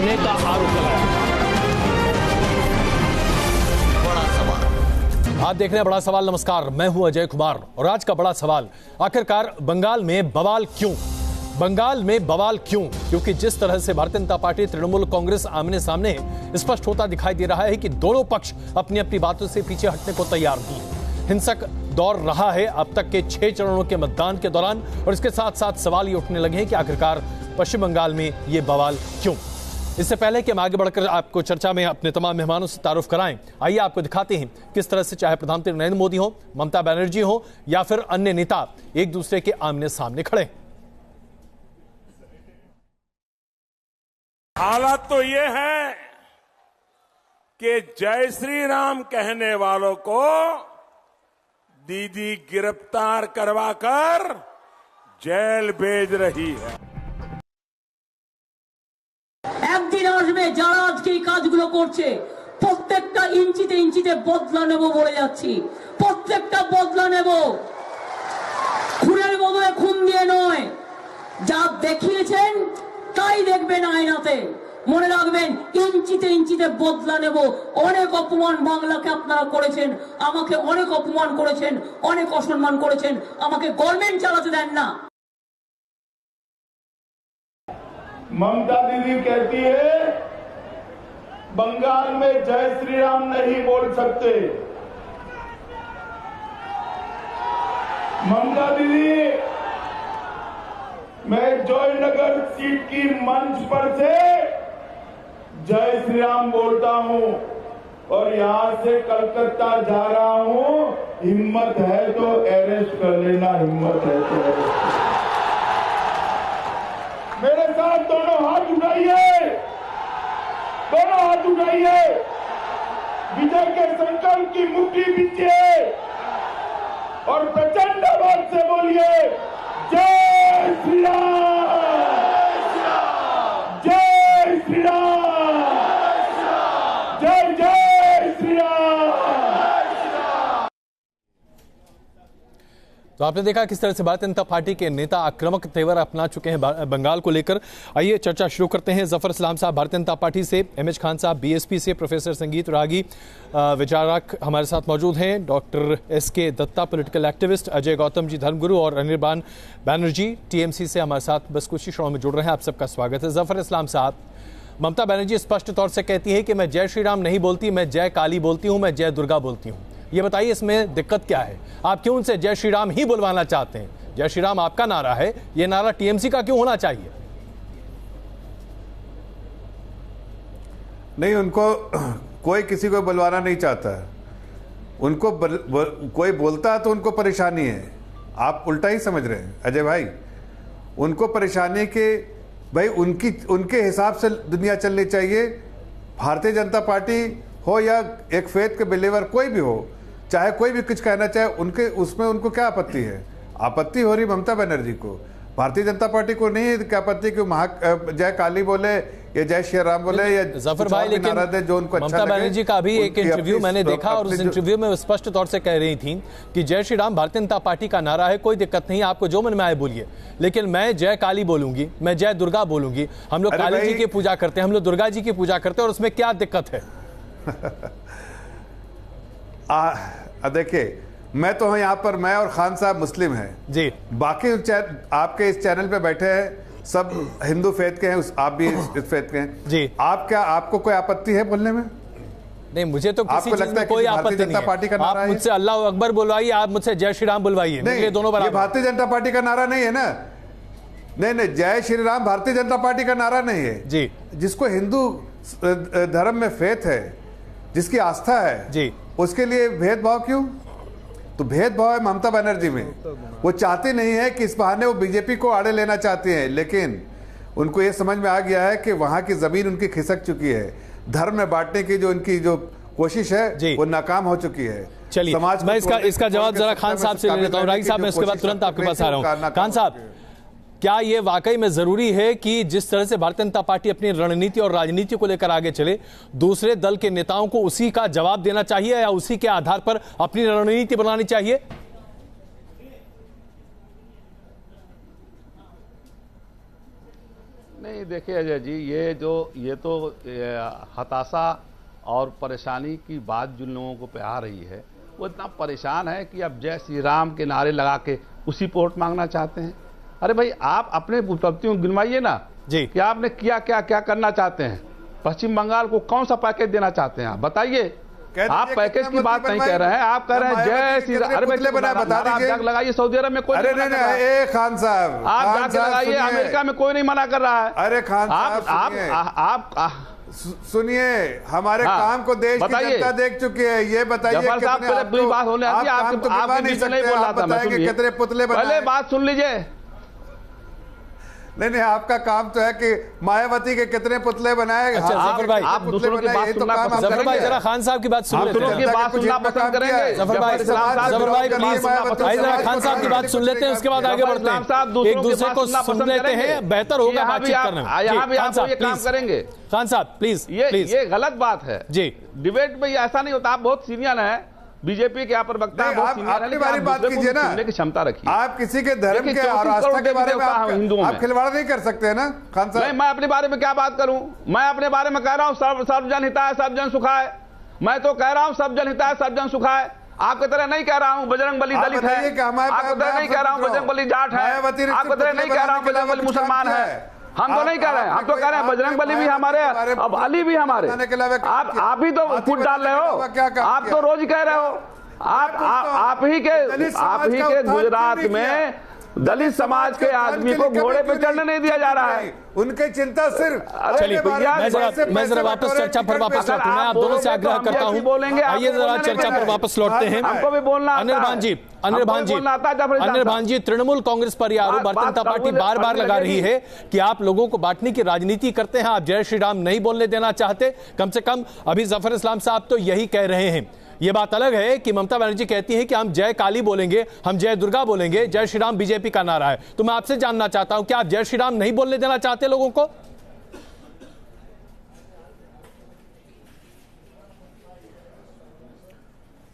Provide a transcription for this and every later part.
करने का आरोप लगाया। बड़ा सवाल। आप देख रहे हैं बड़ा सवाल। नमस्कार, मैं हूं अजय कुमार और आज का बड़ा सवाल, आखिरकार बंगाल में बवाल क्यों? बंगाल में बवाल क्यों? क्योंकि जिस तरह से भारतीय जनता पार्टी तृणमूल कांग्रेस आमने सामने है, स्पष्ट होता दिखाई दे रहा है कि दोनों पक्ष अपनी अपनी बातों से पीछे हटने को तैयार नहीं है। हिंसक दौर रहा है अब तक के 6 चरणों के मतदान के दौरान, और इसके साथ साथ सवाल ये उठने लगे हैं कि आखिरकार पश्चिम बंगाल में ये बवाल क्यों? इससे पहले कि हम आगे बढ़कर आपको चर्चा में अपने तमाम मेहमानों से तारुफ कराएं, आइए आपको दिखाते हैं किस तरह से चाहे प्रधानमंत्री नरेंद्र मोदी हो, ममता बनर्जी हो या फिर अन्य नेता एक दूसरे के आमने सामने खड़े। हालत तो ये है कि जय श्री राम कहने वालों को दीदी गिरफ्तार करवाकर जेल भेज रही है। একদিন আসবে যারা আজকে এই কাজগুলো করছে প্রত্যেকটা ইঞ্চিতে ইঞ্চিতে বদলা নেব বলে যাচ্ছি, প্রত্যেকটা বদলা নেব, খুনের বদলে খুন দিয়ে নয়। যা দেখিয়েছেন তাই দেখবেন আয়নাতে, মনে রাখবেন ইঞ্চিতে ইঞ্চিতে বদলা নেব। অনেক অপমান বাংলাকে আপনারা করেছেন, আমাকে অনেক অপমান করেছেন, অনেক অসম্মান করেছেন, আমাকে গভর্নমেন্ট চালাতে দেন না। ममता दीदी कहती है बंगाल में जय श्री राम नहीं बोल सकते। ममता दीदी, मैं जयनगर सीट की मंच पर से जय श्री राम बोलता हूं और यहां से कलकत्ता जा रहा हूं। हिम्मत है तो अरेस्ट कर लेना, हिम्मत है तो अरेस्ट। मेरे साथ दोनों हाथ उठाइए, दोनों हाथ उठाइए, विजय के संकल्प की मुट्ठी बीजिए और प्रचंड आवाज से बोलिए जय श्री राम, जय श्री राम, जय जय श्री राम। तो आपने देखा किस तरह से भारतीय जनता पार्टी के नेता आक्रामक तेवर अपना चुके हैं बंगाल को लेकर। आइए चर्चा शुरू करते हैं। जफर इस्लाम साहब भारतीय जनता पार्टी से, एमएच खान साहब बीएसपी से, प्रोफेसर संगीत रागी विचारक हमारे साथ मौजूद हैं, doctor SK Datta political activist, Ajay Gautam ji धर्मगुरु और अनिर्बान बैनर्जी टीएमसी से हमारे साथ बस कुछ ही क्षणों में जुड़ रहे हैं। आप सबका स्वागत है। जफर इस्लाम साहब, ममता बनर्जी स्पष्ट तौर से कहती है कि मैं जय श्री राम नहीं बोलती, मैं जय काली बोलती हूँ, मैं जय दुर्गा बोलती हूँ। ये बताइए इसमें दिक्कत क्या है? आप क्यों उनसे जय श्री राम ही बुलवाना चाहते हैं? जय श्री राम आपका नारा है, ये नारा टीएमसी का क्यों होना चाहिए? नहीं, उनको कोई किसी को बुलवाना नहीं चाहता। उनको कोई बोलता है तो उनको परेशानी है। आप उल्टा ही समझ रहे हैं अजय भाई। उनको परेशानी है कि भाई उनके हिसाब से दुनिया चलनी चाहिए। भारतीय जनता पार्टी हो या एक फेथ के बिलीवर कोई भी हो, चाहे कोई भी कुछ कहना चाहे, उनके उसमें उनको क्या आपत्ति है? आपत्ति हो रही ममता बनर्जी को, भारतीय जनता पार्टी को नहीं है क्या आपत्ति कि जय काली बोले या जय श्री राम बोले या जफर भाई, लेकिन जो उनको अच्छा ममता बनर्जी का भी एक इंटरव्यू मैंने देखा और उस इंटरव्यू में स्पष्ट तौर से कह रही थी कि जय श्री राम भारतीय जनता पार्टी का नारा है, कोई दिक्कत नहीं, आपको जो मन में आए बोलिए, लेकिन मैं जय काली बोलूंगी, मैं जय दुर्गा बोलूंगी। हम लोग काली जी की पूजा करते हैं, हम लोग दुर्गा जी की पूजा करते हैं, और उसमें क्या दिक्कत है? देखिए, मैं तो हूं यहाँ पर, मैं और खान साहब मुस्लिम हैं जी, बाकी आपके इस चैनल पे बैठे हैं सब हिंदू फेथ के हैं, आप भी इस फेथ के हैं जी। आपको कोई आपत्ति है बोलने में? नहीं, मुझे तो किसी आपको लगता है कोई भारतीय आपत्ति जनता पार्टी का नारा है। आप मुझसे अल्लाह अकबर बुलवाइए, आप मुझसे जय श्री राम बुलवाइए, नहीं, दोनों बराबर। ये भारतीय जनता पार्टी का नारा नहीं है ना। नहीं, जय श्री राम भारतीय जनता पार्टी का नारा नहीं है जी। जिसको हिंदू धर्म में फेथ है, जिसकी आस्था है जी, उसके लिए भेदभाव क्यों? तो भेदभाव है ममता बनर्जी में। वो चाहती नहीं है कि इस बहाने वो बीजेपी को आड़े लेना चाहती हैं, लेकिन उनको ये समझ में आ गया है कि वहां की जमीन उनकी खिसक चुकी है। धर्म में बांटने की जो उनकी जो कोशिश है वो नाकाम हो चुकी है। चलिए, मैं इसका जवाब जरा खान साहब से ले लेता हूं। रागी साहब, मैं उसके बाद तुरंत आपके पास आ रहा हूं। खान साहब, क्या ये वाकई में जरूरी है कि जिस तरह से भारतीय जनता पार्टी अपनी रणनीति और राजनीति को लेकर आगे चले, दूसरे दल के नेताओं को उसी का जवाब देना चाहिए या उसी के आधार पर अपनी रणनीति बनानी चाहिए? नहीं देखिए अजय जी, ये तो हताशा और परेशानी की बात जिन लोगों को पे आ रही है वो इतना परेशान है कि अब जय श्री राम के नारे लगा के उसी पे वोट मांगना चाहते हैं। अरे भाई आप अपने उपलब्धियों गिनवाइए ना जी कि आपने क्या क्या क्या करना चाहते हैं। पश्चिम बंगाल को कौन सा पैकेज देना चाहते हैं आप बताइए। आप पैकेज की बात नहीं कह रहे हैं, आप कह रहे हैं जय श्री राम। अरे भाई आप लगाइए, सऊदी अरब में कोई अरे नहीं, खान साहब आप जाके लगाइए, अमेरिका में कोई नहीं मना कर रहा है। अरे खान साहब सुनिए, हमारे काम को देश की जनता देख चुकी है। ये बताइए बात होने कितने पुतले पहले बात सुन लीजिए। नहीं, आपका काम तो है कि मायावती के कितने पुतले बनाए। अच्छा जफर भाई, आप दूसरों की बात सुनना पसंद जफर भाई जरा खान साहब की बात सुन लेते हैं। जफर भाई प्लीज जरा खान साहब की बात सुन लेते हैं, उसके बाद आगे बढ़ते हैं। एक दूसरे को सुन लेते हैं, बेहतर होगा बातचीत करना। यहाँ भी आप ये काम करेंगे खान साहब प्लीज। ये गलत बात है जी, डिबेट में ऐसा नहीं होता। आप बहुत सीनियर है, बीजेपी के यहाँ पर वक्ता अपनी बारी बात कीजिए ना, की क्षमता रखिए। आप किसी के धर्म के और आस्था के बारे में आप खिलवाड़ नहीं कर सकते हैं ना खान साहब। नहीं, मैं अपने बारे में क्या बात करूं? मैं अपने बारे में कह रहा हूं सर्वजन हिताय सर्वजन सुखाय। मैं तो कह रहा हूं सर्वजन हिताय सर्वजन सुखाय। आपकी तरह नहीं कह रहा हूं बजरंग बली दलित है, आपकी तरह नहीं कह रहा हूं बजरंग बली जाट है, आपकी तरह नहीं कह रहा हूं बजरंग बली मुसलमान है। हम तो नहीं कह रहे हैं, हम तो कह रहे हैं बजरंग बली भी हमारे, अब अली भी हमारे। आप ही तो फुट डाल रहे हो, आप तो रोज कह रहे हो। आप ही के गुजरात में दलित समाज के आदमी को घोड़े पे चढ़ने नहीं दिया जा रहा है। उनकी चिंता सिर्फ। चलिए मैं जरा वापस चर्चा पर वापस लौटूं। मैं आप दोनों से आग्रह करता हूं, आइए जरा चर्चा पर वापस लौटते हैं। हमको भी बोलना। अनिल भान जी, तृणमूल कांग्रेस पर यह आरोप भारतीय जनता पार्टी बार बार लगा रही है कि आप लोगों को बांटने की राजनीति करते हैं, आप जय श्री राम नहीं बोलने देना चाहते। कम से कम अभी जफर इस्लाम साहब तो यही कह रहे हैं। ये बात अलग है कि ममता बनर्जी कहती है कि हम जय काली बोलेंगे, हम जय दुर्गा बोलेंगे, जय श्री राम बीजेपी का नारा है। तो मैं आपसे जानना चाहता हूं कि आप जय श्री राम नहीं बोलने देना चाहते लोगों को?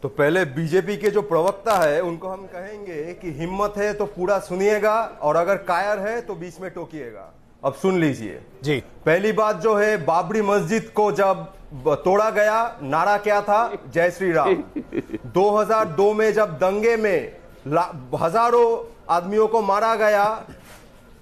तो पहले बीजेपी के जो प्रवक्ता है उनको हम कहेंगे कि हिम्मत है तो पूरा सुनिएगा और अगर कायर है तो बीच में टोकिएगा। अब सुन लीजिए जी। पहली बात जो है, बाबरी मस्जिद को जब तोड़ा गया, नारा क्या था? जय श्री राम। 2002 में जब दंगे में हजारों आदमियों को मारा गया,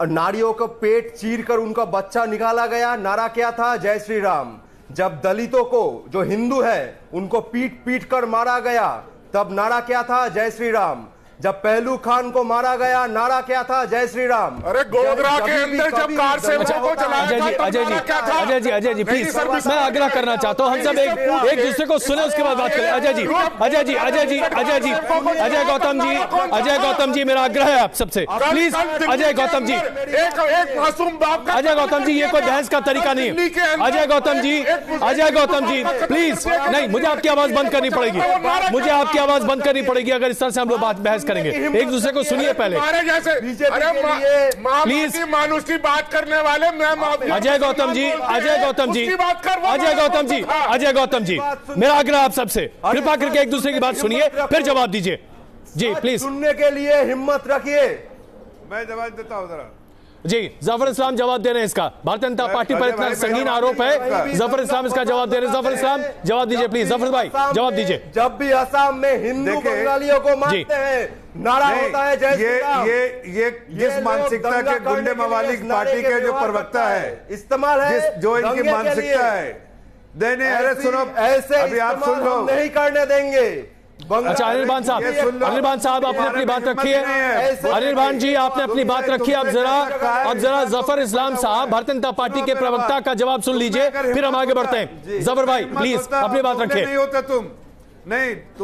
नारियों का पेट चीर कर उनका बच्चा निकाला गया, नारा क्या था? जय श्री राम। जब दलितों को, जो हिंदू है, उनको पीट पीट कर मारा गया, तब नारा क्या था? जय श्री राम। जब पहलू खान को मारा गया, नारा क्या था? जय श्री राम। अरे गोधरा के अंदर जब कार से को चलाया अजय जी प्लीज, मैं आग्रह करना चाहता हूं, हम सब एक दूसरे को सुने, उसके बाद बात करें। अजय गौतम जी मेरा आग्रह है आप सबसे, प्लीज। अजय गौतम जी, एक मासूम बाप का, अजय गौतम जी, ये कोई बहस का तरीका नहीं है। अजय गौतम जी प्लीज, नहीं, मुझे आपकी आवाज बंद करनी पड़ेगी, मुझे आपकी आवाज बंद करनी पड़ेगी अगर इस तरह से हम लोग बहस करेंगे। एक दूसरे को सुनिए पहले प्लीज। मानुष की बात करने वाले अजय गौतम जी, मेरा आग्रह आप सबसे, कृपा करके एक दूसरे की बात सुनिए फिर जवाब दीजिए जी प्लीज। सुनने के लिए हिम्मत रखिए। मैं जवाब देता हूं जरा जी। जफर इस्लाम जवाब दे रहे हैं इसका, भारतीय जनता पार्टी पर इतना संगीन आरोप है, जफर इस्लाम इसका जवाब दे रहे हैं। जफर इस्लाम जवाब दीजिए प्लीज, जफर भाई जवाब दीजिए। जब भी असम में हिंदू बंगालियों को मारते हैं, नारा होता है जय श्री राम। ये जिस मानसिकता के गुंडे मवाली पार्टी के जो प्रवक्ता है, इस्तेमाल है, जो इनकी मानसिकता है, देने। अरे सुनो, ऐसे अभी आप सुन लो, नहीं करने देंगे। अच्छा अनिल भान साहब आपने अपनी बात रखी है। अनिल भान जी आपने अपनी बात रखी है। अब जरा जफर इस्लाम साहब, भारतीय जनता पार्टी के प्रवक्ता का जवाब सुन लीजिए, फिर हम आगे बढ़ते हैं। जफर भाई प्लीज अपनी बात रखिए। नहीं होते तुम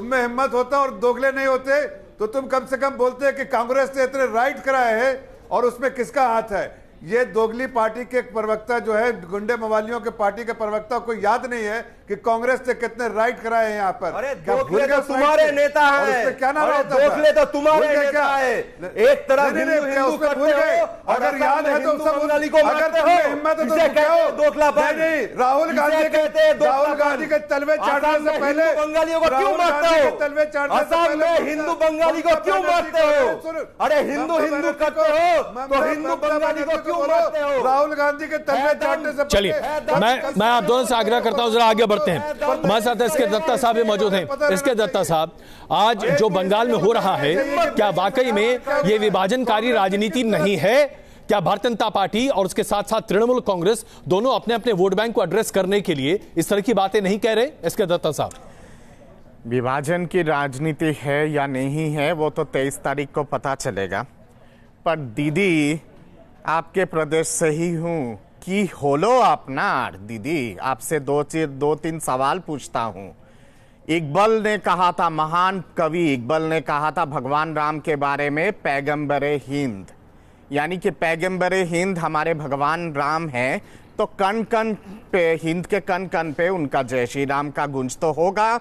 में हिम्मत होता और दोगले नहीं होते तो तुम कम से कम बोलते कि कांग्रेस ने इतने राइट कराए हैं और उसमें किसका हाथ है। ये दोगली पार्टी के प्रवक्ता जो है, गुंडे मवालियों के पार्टी के प्रवक्ता को याद नहीं है कि कांग्रेस ने कितने राइट कराए हैं यहाँ पर। अरे दोगले तो तुम्हारे नेता है, क्या नाम होता है? दोगले तो तुम्हारे नेता है। एक तरफ हिंदू करते हो, अगर याद है तो सब बंगाली को मारते हो, हिम्मत है तो दोगलापन। नहीं, राहुल गांधी के तलवे चाटने से पहले बंगालियों को क्यों मारते हो? तलवे चाटने से असम में हिंदू बंगाली को क्यों मारते हो? अरे हिंदू करते हो तो हिंदू बंगाली को क्यों राहुल गांधी के तलवे चाटने से चलिए, मैं आप दोनों से आग्रह करता हूं जरा आगे बढ़ते हैं। हमारे साथ इसके दत्ता साहब भी मौजूद हैं। इसके दत्ता साहब, आज जो बंगाल में हो रहा है, क्या वाकई में ये विभाजनकारी राजनीति नहीं है? क्या भारतीय जनता पार्टी और उसके साथ साथ तृणमूल कांग्रेस दोनों अपने अपने वोट बैंक को एड्रेस करने के लिए इस तरह की बातें नहीं कह रहे? इसके दत्ता साहब, विभाजन की राजनीति है या नहीं है वो तो 23 तारीख को पता चलेगा। पर दीदी, आपके प्रदेश से ही हूं कि होलो अपनार। दीदी, आपसे दो तीन सवाल पूछता हूं। इकबाल ने कहा था, महान कवि इकबाल ने कहा था भगवान राम के बारे में, पैगंबरे हिंद, यानी कि पैगंबरे हिंद हमारे भगवान राम हैं। तो कण कण पे, हिंद के कण कण पे उनका जय श्री राम का गुंज तो होगा।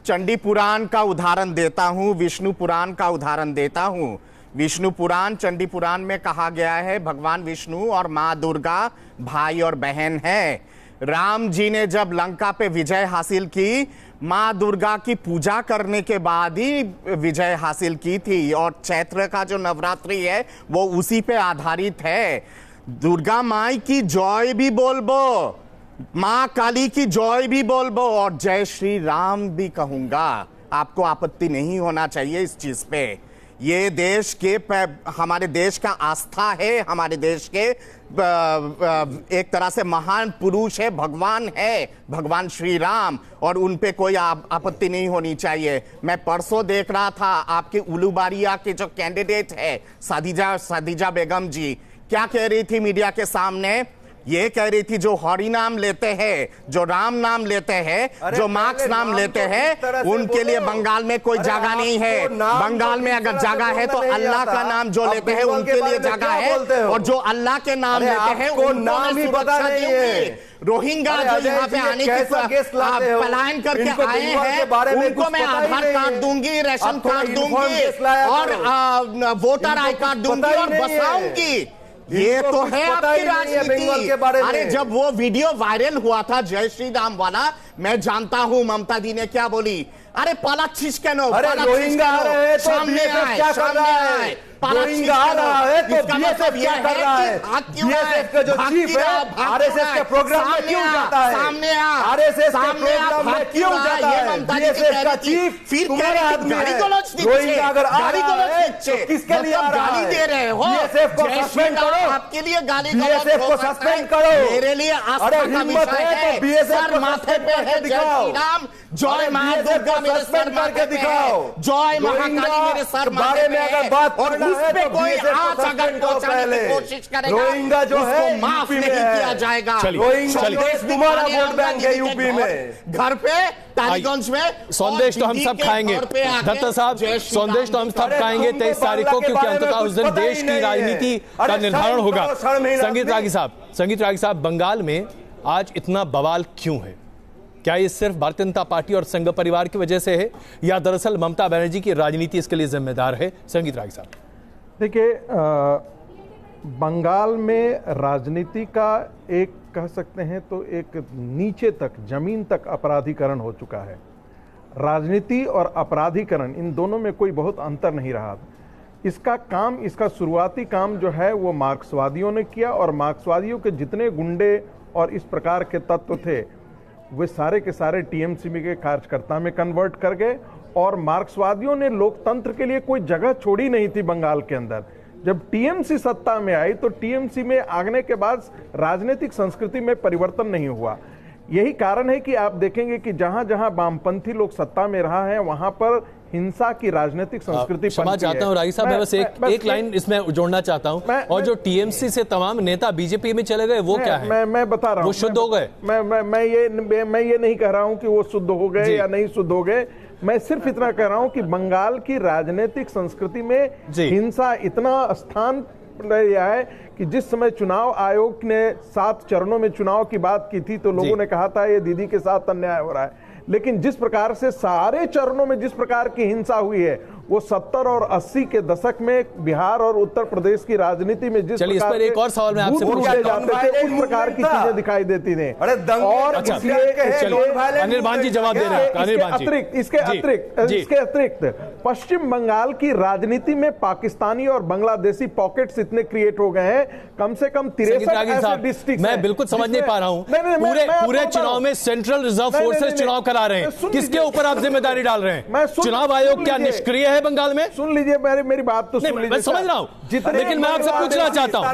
चंडी पुराण का उदाहरण देता हूं, विष्णु पुराण का उदाहरण देता हूं। विष्णु पुराण, चंडी पुराण में कहा गया है भगवान विष्णु और माँ दुर्गा भाई और बहन है। राम जी ने जब लंका पे विजय हासिल की, माँ दुर्गा की पूजा करने के बाद ही विजय हासिल की थी। और चैत्र का जो नवरात्रि है वो उसी पे आधारित है। दुर्गा माई की जय भी बोलबो, माँ काली की जय भी बोलबो और जय श्री राम भी कहूंगा। आपको आपत्ति नहीं होना चाहिए इस चीज पे। ये देश के हमारे देश का आस्था है, हमारे देश के एक तरह से महान पुरुष है, भगवान है, भगवान श्री राम, और उन पे कोई आपत्ति नहीं होनी चाहिए। मैं परसों देख रहा था आपके उलूबारिया के जो कैंडिडेट है सादिजा बेगम जी, क्या कह रही थी मीडिया के सामने? ये कह रही थी जो हरि नाम लेते हैं, जो राम नाम लेते हैं, जो मार्क्स नाम लेते हैं, उनके लिए बंगाल में कोई जगह नहीं है। बंगाल में अगर जगह है तो अल्लाह का नाम जो लेते हैं उनके लिए जगह है, और जो अल्लाह के नाम लेते हैं उनको नाम ही पता नहीं है। रोहिंग्या जो यहाँ पे आने की पलायन करके आए हैं, उनको मैं आधार कार्ड दूंगी, राशन कार्ड दूंगी और वोटर आई कार्ड दूंगी और बसाऊंगी। ये तो है आपकी राजनीति। अरे जब वो वीडियो वायरल हुआ था जय श्री राम वाला, मैं जानता हूं ममता दी ने क्या बोली। अरे पालाचिश के नो, रोहिंग्या आ रहे हैं तो बीएसएफ क्या कर रहा है? रोहिंग्या आ रहा है तो बीएसएफ क्या कर रहा है? बीएसएफ का जो चीफ है आरएसएस के प्रोग्राम में क्यों जाता है? आरएसएस के प्रोग्राम में क्यों जाता है? बीएसएफ का चीफ फिर तुम्हारा आदमी है। रोहिंग्या अगर आ रहा है तो किसके लिए आ रहा है? दे रहे हो बीएसएफ को सस्पेंड करो, आपके लिए गाली बीएसएफ को सस्पेंड करो। मेरे लिए अरे हिम्मत है तो बीएसएफ को माथे पे दिखाओ, जय मां दुर्गा मेरे सर करके दिखाओ, जय महाकाली मेरे सर बारे में अगर बात और उस पे कोई आंच अगर पहुंचाने की कोशिश करेगा, रोहिंग्या जो है माफ नहीं किया जाएगा। रोहिंग्या तुम्हारा वोट बैंक है यूपी में, घर पे टालीगंज में संदेश तो हम सब खाएंगे। दत्ता साहब, संदेश तो हम सब खाएंगे 23 तारीख को, क्योंकि अंततः उस दिन देश की राजनीति का निर्धारण होगा। संगीत रागी साहब, बंगाल में आज इतना बवाल क्यों है? क्या ये सिर्फ भारतीय जनता पार्टी और संघ परिवार की वजह से है, या दरअसल ममता बनर्जी की राजनीति इसके लिए जिम्मेदार है? संगीत रागी साहब, देखिए, बंगाल में राजनीति का एक कह सकते हैं तो एक नीचे तक, जमीन तक अपराधीकरण हो चुका है। राजनीति और अपराधीकरण, इन दोनों में कोई बहुत अंतर नहीं रहा। इसका शुरुआती काम जो है वो मार्क्सवादियों ने किया, और मार्क्सवादियों के जितने गुंडे और इस प्रकार के तत्व थे वे सारे के सारे टीएमसी के कार्यकर्ता में कन्वर्ट कर गए। और मार्क्सवादियों ने लोकतंत्र के लिए कोई जगह छोड़ी नहीं थी बंगाल के अंदर। जब टीएमसी सत्ता में आई तो टीएमसी में आने के बाद राजनीतिक संस्कृति में परिवर्तन नहीं हुआ। यही कारण है कि आप देखेंगे कि जहां जहां वामपंथी लोग सत्ता में रहा है वहां पर हिंसा की राजनीतिक संस्कृति क्षमा चाहता हूं रागी साहब, मैं बस एक लाइन इसमें जोड़ना चाहता हूं। और जो टीएमसी से तमाम नेता बीजेपी में चले गए वो क्या है? मैं बता रहा हूं, वो शुद्ध हो गए? मैं ये नहीं कह रहा हूं कि वो शुद्ध हो गए या नहीं शुद्ध हो गए। मैं सिर्फ इतना कह रहा हूं कि बंगाल की राजनीतिक संस्कृति में हिंसा इतना स्थान लिया है कि जिस समय चुनाव आयोग ने 7 चरणों में चुनाव की बात की थी तो लोगों ने कहा था ये दीदी के साथ अन्याय हो रहा है। लेकिन जिस प्रकार से सारे चरणों में जिस प्रकार की हिंसा हुई है वो 70 और 80 के दशक में बिहार और उत्तर प्रदेश की राजनीति में जिस चलिए इस पर एक और सवाल मैं आपसे पूछना जाते थे, उस प्रकार की चीजें दिखाई देती थी। और अनिल भान जी जवाब दे रहे हैं। अनिल भान जी, इसके अतिरिक्त पश्चिम बंगाल की राजनीति में पाकिस्तानी और बांग्लादेशी पॉकेट्स इतने क्रिएट हो गए हैं, कम से कम 63 ऐसे डिस्ट्रिक्ट। मैं बिल्कुल समझ नहीं पा रहा हूं, पूरे चुनाव में सेंट्रल रिजर्व फोर्सेस चुनाव करा रहे हैं, किसके ऊपर आप जिम्मेदारी डाल रहे हैं? चुनाव आयोग क्या निष्क्रिय है बंगाल में? सुन लीजिए मेरी बात तो सुन लीजिए। मैं समझ रहा हूं, लेकिन मैं आपसे पूछना चाहता हूं,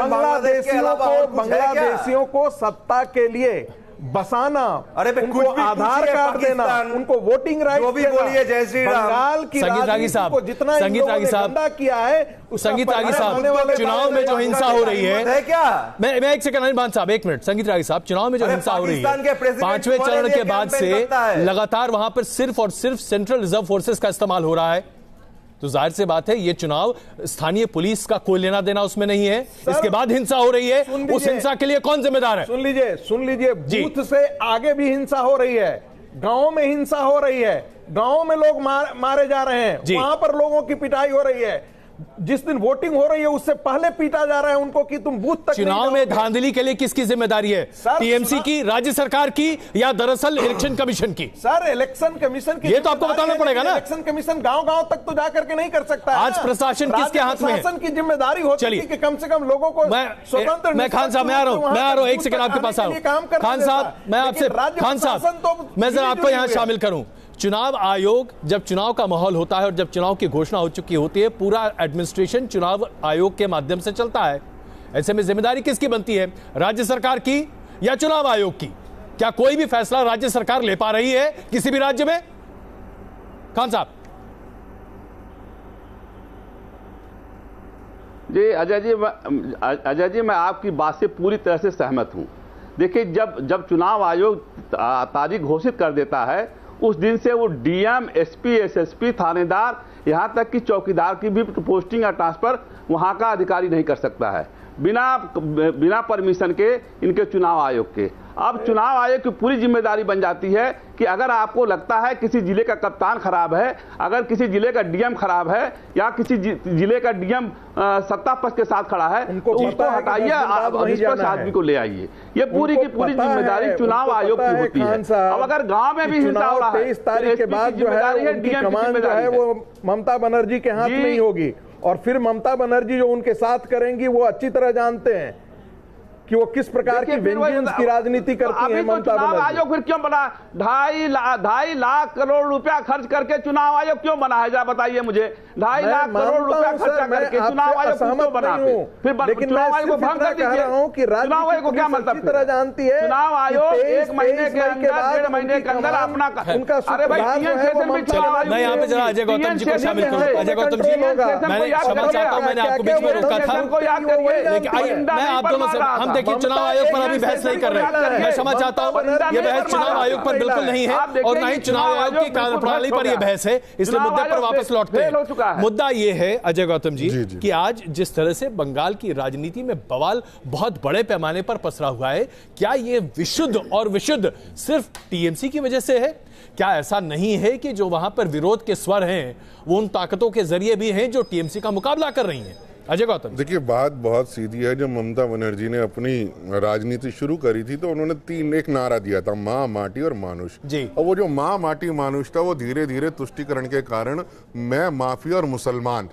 बांग्लादेशियों को सत्ता के लिए बसाना, उनको आधार कार्ड देना, उनको वोटिंग राइट, जो भी बोलिए जय श्री राम। बंगाल की राजनीति को जितना संगीत रागी साहब किया है, संगीत रागी साहब, चुनाव में जो हिंसा हो रही है क्या? मैं एक सेकंड, अनिल भान साहब एक मिनट। संगीत रागी साहब, चुनाव में जो हिंसा हो रही है 5वें चरण के बाद से लगातार वहां पर सिर्फ और सिर्फ सेंट्रल रिजर्व फोर्सेस का इस्तेमाल हो रहा है, तो जाहिर सी बात है ये चुनाव स्थानीय पुलिस का कोई लेना देना उसमें नहीं है। इसके बाद हिंसा हो रही है, उस हिंसा के लिए कौन जिम्मेदार है? सुन लीजिए, बूथ से आगे भी हिंसा हो रही है, गांव में हिंसा हो रही है, गांव में लोग मारे जा रहे हैं, वहां पर लोगों की पिटाई हो रही है, जिस दिन वोटिंग हो रही है उससे पहले पीटा जा रहा है उनको कि तुम बूथ तक। चुनाव में धांधली के लिए किसकी जिम्मेदारी है? टीएमसी की, राज्य सरकार की, या दरअसल इलेक्शन कमीशन की? सर इलेक्शन कमीशन की, ये तो आपको बताना पड़ेगा ना। इलेक्शन कमीशन गांव-गांव तक तो जाकर के नहीं कर सकता। आज प्रशासन किसके हाथ में है? प्रशासन की जिम्मेदारी होती है कि कम से कम लोगों को स्वतंत्र। मैं खान साहब, मैं आ रहा हूं, एक सेकंड आपके पास आ रहा हूं। खान साहब, मैं आपसे, खान साहब मैं जरा आपको यहां शामिल करूं। चुनाव आयोग, जब चुनाव का माहौल होता है और जब चुनाव की घोषणा हो चुकी होती है, पूरा एडमिनिस्ट्रेशन चुनाव आयोग के माध्यम से चलता है। ऐसे में जिम्मेदारी किसकी बनती है? राज्य सरकार की या चुनाव आयोग की? क्या कोई भी फैसला राज्य सरकार ले पा रही है किसी भी राज्य में? खान साहब जी। अजय जी मैं आपकी बात से पूरी तरह से सहमत हूं। देखिए, जब चुनाव आयोग तारीख घोषित कर देता है, उस दिन से वो डीएम, एसपी, एसएसपी, थानेदार, यहां तक कि चौकीदार की भी पोस्टिंग या ट्रांसफर वहां का अधिकारी नहीं कर सकता है बिना परमिशन के इनके चुनाव आयोग के। अब चुनाव आयोग की पूरी जिम्मेदारी बन जाती है कि अगर आपको लगता है किसी जिले का कप्तान खराब है, अगर किसी जिले का डीएम खराब है, या किसी जिले का डीएम सत्ता पक्ष के साथ खड़ा है, तो उसको हटाइए, निष्पक्ष आदमी को ले आइए। ये पूरी की पूरी जिम्मेदारी चुनाव आयोग की होती है। अब अगर गांव में भी हिंसा हो रहा है, 23 तारीख के बाद जो है उनकी कमान जो है वो ममता बनर्जी के हाथ में ही होगी, और फिर ममता बनर्जी जो उनके साथ करेंगी वो अच्छी तरह जानते हैं कि वो किस प्रकार की वेंजेंस की राजनीति करती है ममता बनर्जी। आयोग फिर क्यों बना? 2.5 लाख करोड़ रुपया खर्च करके चुनाव आयोग क्यों बना है? जरा बताइए मुझे। 2.5 लाख करोड़ रुपया खर्च करके चुनाव आयोग क्यों बना? फिर चुनाव आयोग को भंग कर दीजिए। चुनाव आयोग को क्या मतलब? तरह जानती है चुनाव आयोग 1 महीने के अंदर, 1.5 महीने के अंदर अपना उनका, अरे भाई मैं यहाँ पे जरा अजय गौतम जी को शामिल करूँ। अजय गौतम जी, मैं क्षमा चाहता हूँ, मैंने आपको बीच में रोका था, लेकिन मैं आप दोनों से, हम देखिए चुनाव आयोग पर अभी बहस नहीं कर रहे। मैं क्षमा चाहता हूं, यह बहस चुनाव आयोग पर बिल्कुल नहीं है, और ना ही चुनाव आयोग की कार्यप्रणाली पर यह बहस है। इसलिए मुद्दे पर वापस लौटते हैं। मुद्दा यह है अजय गौतम जी कि आज जिस तरह से बंगाल की राजनीति में बवाल बहुत बड़े पैमाने पर पसरा हुआ है, क्या यह विशुद्ध और विशुद्ध सिर्फ टीएमसी की वजह से है? क्या ऐसा नहीं है कि जो वहां पर विरोध के स्वर हैं वो उन ताकतों के जरिए भी हैं जो टीएमसी का मुकाबला कर रही हैं? अजय गौतम, देखिए बात बहुत सीधी है। जब ममता बनर्जी ने अपनी राजनीति शुरू करी थी तो उन्होंने एक नारा दिया था, माँ, माटी और मानुष जी। और वो जो माँ, माटी, मानुष था वो धीरे धीरे तुष्टिकरण के कारण मैं, माफी और मुसलमान,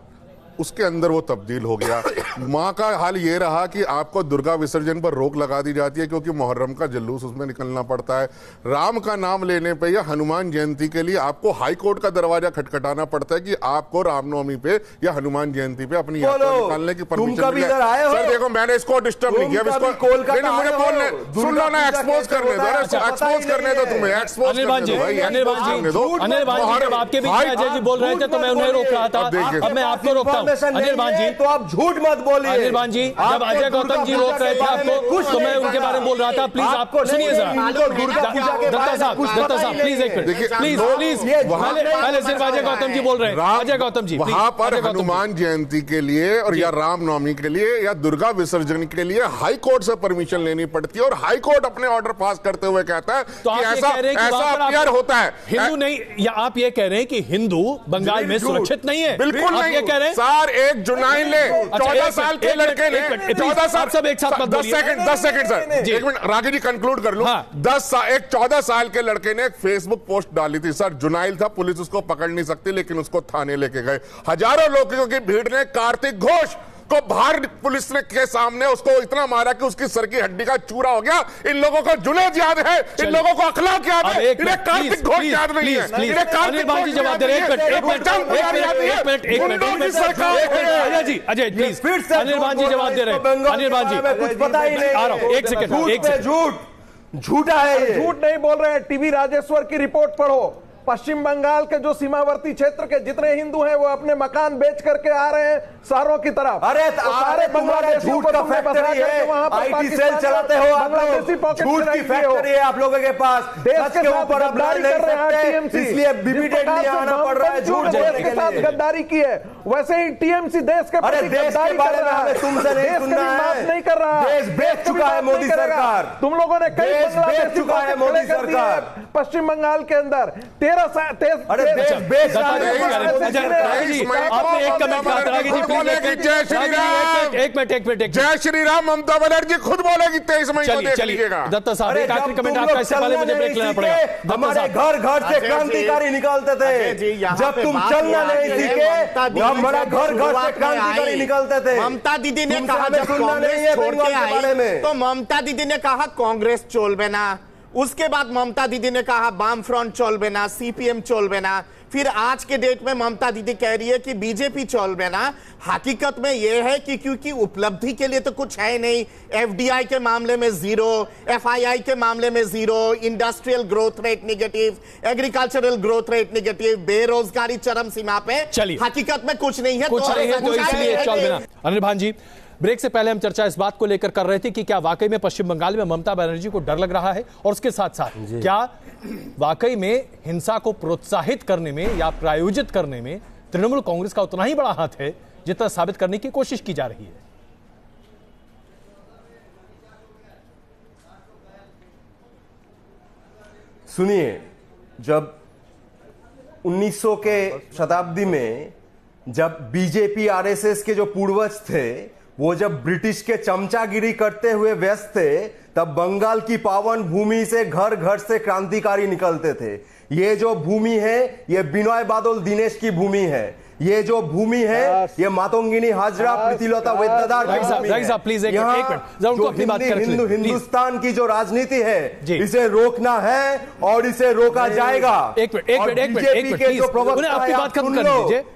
उसके अंदर वो तब्दील हो गया। माँ का हाल ये रहा कि आपको दुर्गा विसर्जन पर रोक लगा दी जाती है क्योंकि मुहर्रम का जुलूस उसमें निकलना पड़ता है। राम का नाम लेने पे या हनुमान जयंती के लिए आपको हाई कोर्ट का दरवाजा खटखटाना पड़ता है कि आपको रामनवमी पे या हनुमान जयंती पे अपनी यात्रा निकालने की परमिशन मिले। सर देखो, मैंने इसको डिस्टर्ब नहीं किया, मुझे बोलने सुन लो ना, एक्सपोज करने दो, एक्सपोज करने दो, तुम्हें एक्सपोज करने दो। अनिल भाई जब आपके बीच में अजय जी बोल रहे थे तो मैं उन्हें रोक रहा था, अब मैं आपको रोकता हूं। इन्फॉर्मेशन नहीं है तो आप झूठ मत बोलिए। अनिर्बान जी, जब अजय गौतम जी रोक रहे थे आपको तो मैं उनके बारे में बोल रहा था, प्लीज आप सुनिए जरा। दत्ता साहब प्लीज एक मिनट, प्लीज पहले सिर्फ अजय गौतम जी बोल रहे हैं। अजय गौतम जी, वहां पर हनुमान जयंती के लिए और या रामनवमी के लिए या दुर्गा विसर्जन के लिए हाई कोर्ट से परमिशन लेनी पड़ती है और हाई कोर्ट अपने ऑर्डर पास करते हुए कहता है कि ऐसा अपीयर होता है। हिंदू नहीं, या आप ये कह रहे हैं कि हिंदू बंगाल में सुरक्षित नहीं है? बिल्कुल नहीं। ये कह रहे हैं सर, एक जुलाई ने 14 साल के लड़के ने 14 साल, सब एक साथ 10 सेकंड सर, एक मिनट राघी जी कंक्लूड कर लूं। 14 साल के लड़के ने एक फेसबुक पोस्ट डाली थी सर, जुनाइल था, पुलिस उसको पकड़ नहीं सकती लेकिन उसको थाने लेके गए। हजारों लोगों की भीड़ ने कार्तिक घोष को बाहर पुलिस ने के सामने उसको इतना मारा कि उसकी सर की हड्डी का चूरा हो गया। इन लोगों को जुनैद याद है, इन लोगों को अखलाक याद है, इन्हें कार्तिक घोष याद नहीं है। इन्हें कार्तिक घोष जवाब दे रहे हैं। अजय प्लीज, अनिर्बान जी जवाब दे रहे हैं। अनिर्बान जी कुछ पता ही नहीं, आ रहा हूं, एक सेकंड। झूठा है ये, झूठ नहीं बोल रहे हैं। टीवी राजेश्वर की रिपोर्ट पढ़ो। पश्चिम बंगाल के जो सीमावर्ती क्षेत्र के जितने हिंदू हैं वो अपने मकान बेच करके आ रहे हैं शहरों की तरफ। अरे सारे बांग्लादेशियों को फैक्ट्री है, आईटी सेल चलाते हो आप लोग, झूठ की फैक्ट्री है आप लोगों के पास। देश के ऊपर आप लड़ नहीं सकते, इसलिए बीबीडेट नहीं आना पड़ रहा है झूठ बोलने के साथ गद्दारी की है। वैसे ही टीएमसी देश के अरे देश के बारे में हमें तुमसे नहीं सुनना है, नहीं कर रहा। देश बेच चुका है मोदी सरकार, तुम लोगों ने कई बेच चुका है मोदी सरकार पश्चिम बंगाल के अंदर। अरे देश बेच रहा है। आपने एक कमेंट कहा था राघी जी, एक मिनट जय श्री राम ममता बनर्जी खुद बोलेगी 23 मई को देख लीजिएगा। दत्ता साहब एक आखिरी कमेंट आपका, इससे पहले मुझे ब्रेक लेना पड़ेगा। हमारे घर घर से क्रांतिकारी निकलते थे, जब तुम चलना नहीं सीखे हमारा घर घर से क्रांतिकारी निकलते थे। ममता दीदी ने कहा जब कांग्रेस छोड़ के आई तो ममता दीदी ने कहा कांग्रेस चलबे ना, उसके बाद ममता दीदी ने कहा वाम फ्रंट चलबे ना, सीपीएम चलबे ना, फिर आज के डेट में ममता दीदी कह रही है कि बीजेपी चलबे ना। हकीकत में यह है कि क्योंकि उपलब्धि के लिए तो कुछ है नहीं, एफडीआई के मामले में जीरो, एफआईआई के मामले में zero, industrial growth rate negative, agricultural growth rate negative, बेरोजगारी चरम सीमा पे, हकीकत में कुछ नहीं है, कुछ नहीं है तो इसलिए चलबे ना। अनिर्बान जी, ब्रेक से पहले हम चर्चा इस बात को लेकर कर रहे थे कि क्या वाकई में पश्चिम बंगाल में ममता बनर्जी को डर लग रहा है, और उसके साथ साथ क्या वाकई में हिंसा को प्रोत्साहित करने में या प्रायोजित करने में तृणमूल कांग्रेस का उतना ही बड़ा हाथ है जितना साबित करने की कोशिश की जा रही है। सुनिए, जब 1900 के शताब्दी में जब बीजेपी आरएसएस के जो पूर्वज थे वो जब ब्रिटिश के चमचागिरी करते हुए व्यस्त थे, तब बंगाल की पावन भूमि से घर घर से क्रांतिकारी निकलते थे। ये जो भूमि है ये बिनॉय बादल दिनेश की भूमि है, ये जो भूमि है ये मातंगिनी हाजरा प्रीतिलता वेदांतार हिंदुस्तान की जो राजनीति है इसे रोकना है और इसे रोका जाएगा। बीजेपी के जो प्रवक्ता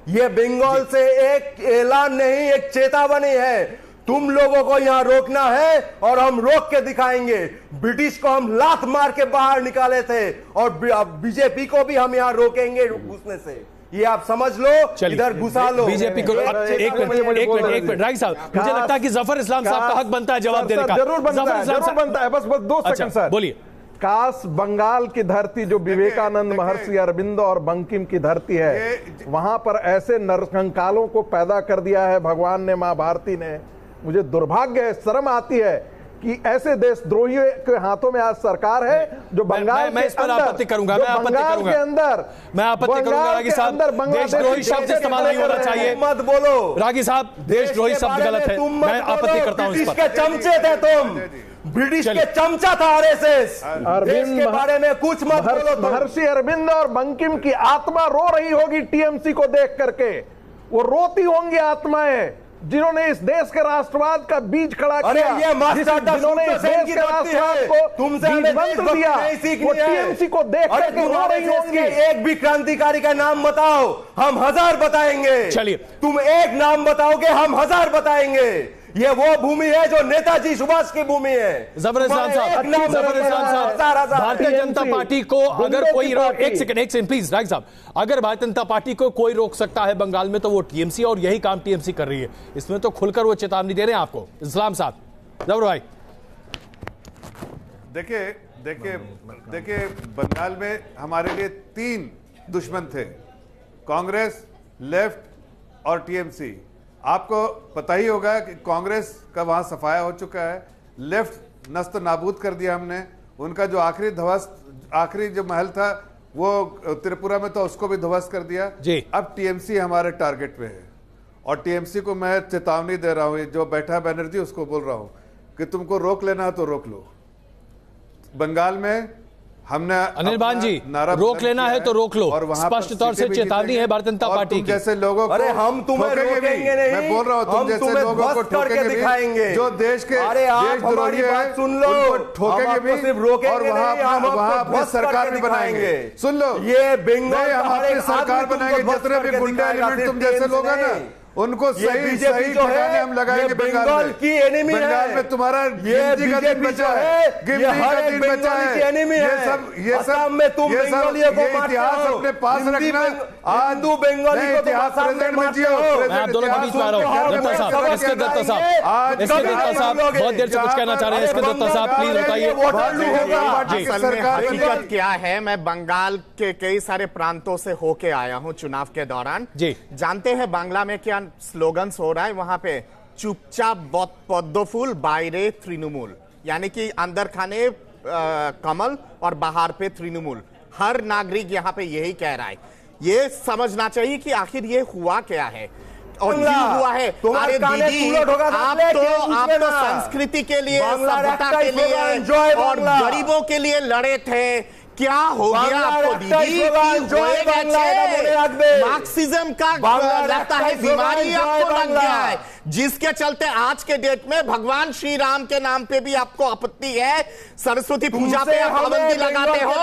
ये बंगाल से एक ऐलान नहीं, एक चेतावनी है। तुम लोगों को यहाँ रोकना है और हम रोक के दिखाएंगे। ब्रिटिश को हम लात मार के बाहर निकाले थे और बीजेपी को भी हम यहाँ रोकेंगे घुसने से, ये आप समझ लो, इधर घुसा लो बीजेपी को। एक मिनट राय साहब, मुझे लगता है कि जफर इस्लाम साहब का हक बनता है जवाब देने का। जरूर बनता है, बस 2 सेकंड सर, बोलिए। काश बंगाल की धरती जो विवेकानंद, महर्षि अरविंद और बंकिम की धरती है, वहां पर ऐसे नरकंकालों को पैदा कर दिया है भगवान ने, मां भारती ने। मुझे दुर्भाग्य है, शर्म आती है कि ऐसे देशद्रोहियों के हाथों में आज सरकार है जो बंगाल मैं इस पर आपत्ति करूंगा, मैं आपत्ति करूंगा के अंदर, मैं आपत्ति करूंगा रागी साहब, देशद्रोही शब्द इस्तेमाल नहीं होना चाहिए, मत बोलो रागी साहब, देशद्रोही शब्द गलत है, मैं आपत्ति करता हूं इस पर। ब्रिटिश के चमचे थे तुम, ब्रिटिश के चमचा था आरएसएस, अरविंद के बारे में कुछ मत बोलो। महर्षि अरविंद और बंकिम की आत्मा रो रही होगी टीएमसी को देख करके, वो रोती होंगी आत्माएं जिन्होंने इस देश के राष्ट्रवाद का बीज खड़ा किया। अरे ये जिन्होंने इस देश के राष्ट्रवाद को तुमसे मंत्र दिया, वो टीएमसी को देख करके रो रही होंगी। एक भी क्रांतिकारी का नाम बताओ, हम 1000 बताएंगे। चलिए, तुम एक नाम बताओगे, हम 1000 बताएंगे। ये वो भूमि है जो नेताजी सुभाष की भूमि है। जबरदस्त साहब, भारतीय जनता पार्टी को अगर कोई एक सेकंड प्लीज राइट साहब, अगर भारतीय जनता पार्टी को कोई रोक सकता है बंगाल में तो वो टीएमसी, और यही काम टीएमसी कर रही है। इसमें तो खुलकर वो चेतावनी दे रहे हैं आपको। इस्लाम साहब, जबर भाई, देखिए बंगाल में हमारे लिए 3 दुश्मन थे, कांग्रेस, लेफ्ट और टीएमसी। आपको पता ही होगा कि कांग्रेस का वहां सफाया हो चुका है, लेफ्ट नस्त नाबूद कर दिया हमने, उनका जो आखिरी जो महल था वो त्रिपुरा में तो उसको भी ध्वस्त कर दिया जी। अब टीएमसी हमारे टारगेट पे है, और टीएमसी को मैं चेतावनी दे रहा हूं, जो बैठा बनर्जी उसको बोल रहा हूं कि तुमको रोक लेना है तो रोक लो। बंगाल में हमने अनिल बान जी रोक लेना है तो रोक लो, स्पष्ट तौर से चेतावनी है भारतीय जनता पार्टी की। जैसे लोगों को, अरे हम तुम्हें रोकेंगे नहीं, मैं बोल रहा हूं, तुम जैसे लोगों को ठोकेंगे दिखाएंगे, जो देश के देशद्रोही है सुन लो, उनको ठोकेंगे भी, और वहां अपनी सरकार भी बनाएंगे। सुन लो, ये बंगाल हम अपनी सरकार बनाएंगे, जितने भी गुंडा एलिमेंट तुम जैसे लोग हैं ना, उनको सही ठिकाने हम लगाएंगे। बंगाल की एनिमी है, बंगाल में तुम्हारा गिनती का दिन बचा है, गिनती का दिन बचा है। ये सब में तुम बंगालियों को इतिहास अपने पास रखना। आज हिंदू बंगाली को इतिहास प्रेजेंट में जियो। मैं आप दोनों के बीच में आ रहा हूं। दत्ता साहब, इसके दत्ता साहब बहुत देर से कुछ कहना चाह रहे हैं। इसके दत्ता साहब प्लीज बताइए हकीकत क्या है। मैं बंगाल के कई सारे प्रांतों से होके आया हूं चुनाव के दौरान जी। जानते हैं बांग्ला में क्या स्लोगन्स हो रहा है वहां पे? चुपचाप पद्म फूल, बाहरे तृणमूल, यानी कि अंदर खाने कमल और बाहर पे तृणमूल। हर नागरिक यहाँ पे यही कह रहा है। ये समझना चाहिए कि आखिर ये हुआ क्या है और क्यों हुआ है। अरे दीदी, आप तो संस्कृति के लिए, सभ्यता के लिए और गरीबों के लिए लड़े थे। क्या हो गया आपको दीदी? मार्क्सिज्म का लगता है बीमारी आपको लग गया है, जिसके चलते आज के डेट में भगवान श्री राम के नाम पे भी आपको आपत्ति है। सरस्वती पूजा पे आप पाबंदी लगाते हो,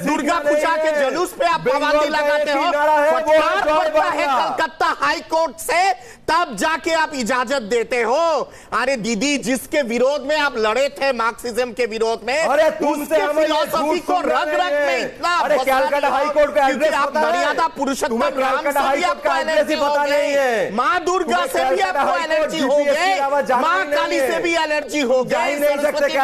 दुर्गा पूजा के जुलूस पे आप पाबंदी लगाते हो। फटकार पड़ता है कलकत्ता हाई कोर्ट से, तब जाके आप इजाजत देते हो। अरे दीदी, जिसके विरोध में आप लड़े थे, मार्क्सिज्म के विरोध में, उसके फिलॉसफी को रग में इतना आप मर्यादा पुरुषोत्तम राम से भी आपको एलर्जी हो गई, माँ दुर्गा से भी आपको एलर्जी हो गई, माँ काली से भी एलर्जी हो गई, सरस्वती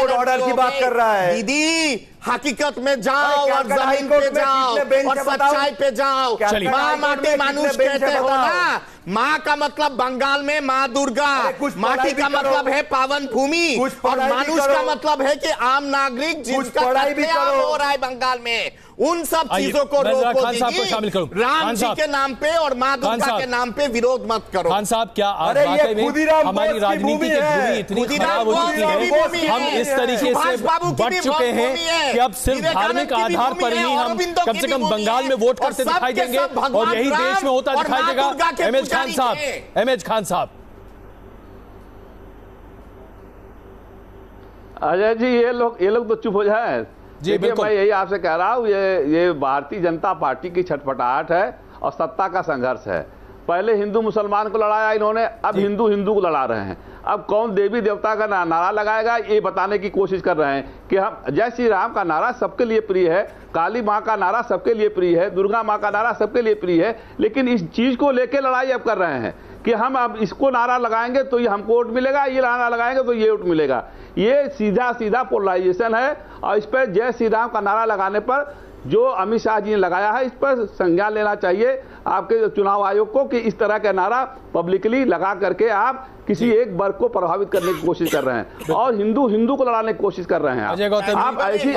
ऑर्डर की बात कर रहा है। दीदी हकीकत में जाओ और जमीन पे जाओ और सच्चाई पे जाओ। माँ माटी मानुष कहते हो ना, माँ का मतलब बंगाल में माँ दुर्गा, माटी का मतलब है पावन भूमि, और मानुष का मतलब है कि आम नागरिक जिसका कत्लेआम हो रहा है बंगाल में। उन सब चीजों को रोको दीजिए। राम जी के नाम पे और माँ दुर्गा के नाम पे विरोध मत करो। खान साहब, क्या आज वाकई में हमारी राजनीति की धुरी इतनी खराब हो चुकी है, हम इस तरीके से बढ़ चुके हैं कि अब सिर्फ धार्मिक आधार पर ही हम कम से कम बंगाल में वोट करते दिखाई देंगे और यही देश में होता दिखाई देगा। एमएच खान साहब, अजय जी, ये लोग तो चुप हो जाए जी। मैं यही आपसे कह रहा हूँ, ये भारतीय जनता पार्टी की छटपटाहट है और सत्ता का संघर्ष है। पहले हिंदू मुसलमान को लड़ाया इन्होंने, अब हिंदू हिंदू को लड़ा रहे हैं। अब कौन देवी देवता का नारा लगाएगा ये बताने की कोशिश कर रहे हैं कि हम जय श्री राम का नारा सबके लिए प्रिय है, काली माँ का नारा सबके लिए प्रिय है, दुर्गा माँ का नारा सबके लिए प्रिय है, लेकिन इस चीज को लेकर लड़ाई अब कर रहे हैं कि हम अब इसको नारा लगाएंगे तो ये हमको वोट मिलेगा, ये नारा लगाएंगे तो ये वोट मिलेगा। ये सीधा सीधा पोलराइजेशन है, और इस पर जय श्री राम का नारा लगाने पर जो अमित शाह जी ने लगाया है, इस पर संज्ञान लेना चाहिए आपके चुनाव आयोग को कि इस तरह का नारा पब्लिकली लगा करके आप किसी एक वर्ग को प्रभावित करने की कोशिश कर रहे हैं और हिंदू को लड़ाने की कोशिश कर रहे हैं। आप ऐसी